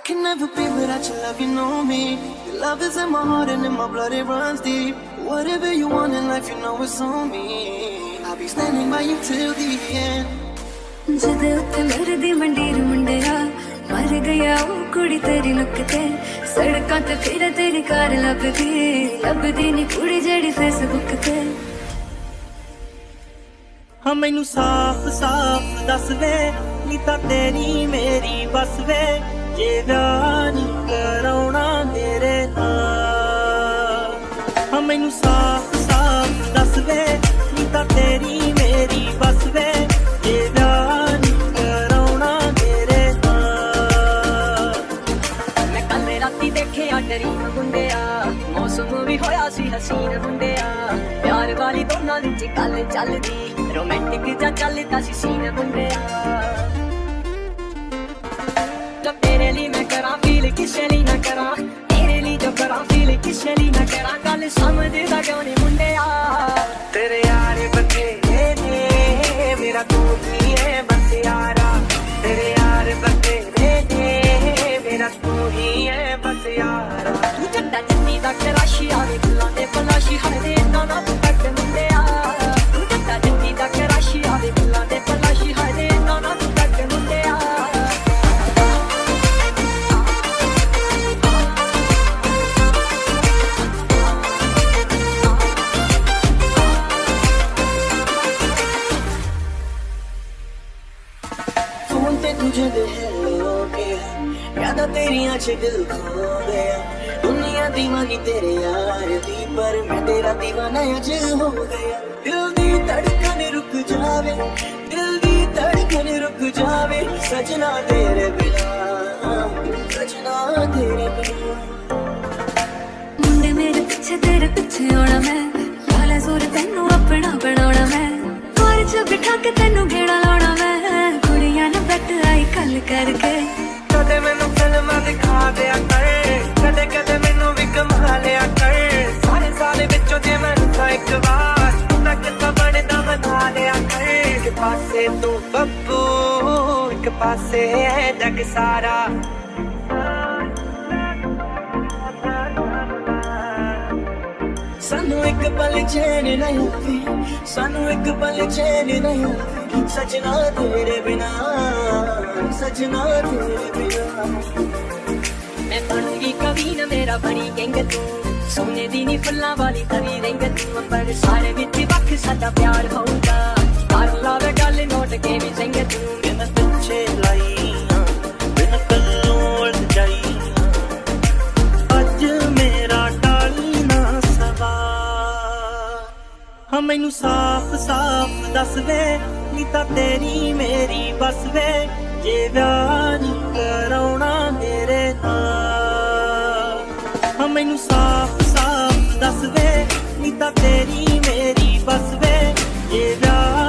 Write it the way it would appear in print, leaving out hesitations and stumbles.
can never be without your love, you know me. Your love is in my heart and in my blood, it runs deep. Whatever you want in life, you know it's on me. I'll be standing by you till the end. जदे उत्ते मरदी मंडीर मुंडिया मर गया वो कुड़ी तेरी look ते सड़कां ते फिर तेरी कार लभदी नी कुड़ी जेड़ी फेसबुक ते हाँ मैनू साफ साफ दस वे नी तां तेरी मेरी बस वे जे विआह नी कराउणा मेरे नाल हाँ मैनू साफ साफ दस वे नी तां तेरी मेरी बस वे जे विआह नी कराउणा मेरे नाल मैं कल राती देखिया डरीन मुंडिया मौसम भी होया सी हसीन मुंडिया प्यार वाली दोनां विच गल चलदी रोमांटिक जा चलदा सी सीन मुंडिया जब तेरे लिए मैं करा फील किसे लिए ना करा तेरे लिए जो करा फील किसे लिए ना करा गल समझदा क्यों नहीं मुंडिया तेरे यार बथेरे ने मेरा तू ही है बस यारा तेरे यार बथेरे ने मेरा तू ही है बस यारा तू जड्डा जन्नी दा कराशी आवे गुलां दे पलाशी हरे ना ना तू कट मुंडिया तू जड्डा जन्नी दा कराशी आवे गुलां दे पलाशी हरे ना ना तू कट मुंडिया फोन पे तुझे दे हेलो गया यादा तेरियां च दिल खो गया दुनिया दीवानी तेरे यार दी पर मैं तेरा दीवाना अज हो गया दिल दी धड़कन रुक जावे दिल दी धड़कन रुक जावे सजना तेरे बिना सजना तेरे बिना मुंडे मेरे पीछे आना मैं लाला जोर तैनू अपना बनाना मैं कार च बिठा के तैनू घेड़ा लाना मैं कुड़ियां ने बैठ आई कल करके कदे मैनू फिल्मां दिखा दिया कर कदे कदे मैनू भी कमा लिया कर सारे साल विचों जे मैनू तां इक बार तक तां बनदा बना लिया कर एक पासे तू बब्बू एक पासे है जग सारा सानू एक पल चैन नहीं आवे सानू एक पल चैन नहीं आवे सजना तेरे बिना सजना तेरे बिना मैं बनूंगी कभी न मेरा बनी गंग तू सोने दी नी फुल्लां वाली तवी रंग तू पर सारे विच वख साडा प्यार होऊगा कर लावे गल नोट के भी संग तू बिन पिछे लाई बिन कल्लों जाई अज मेरा टाली ना सवा हाँ मैनू साफ साफ दस वे नी तां तेरी मेरी बस वे जे विआह नी कराउणा मेरे नाल हाँ मैनू साफ साफ दस वे नी तां तेरी मेरी बस वे जे विआह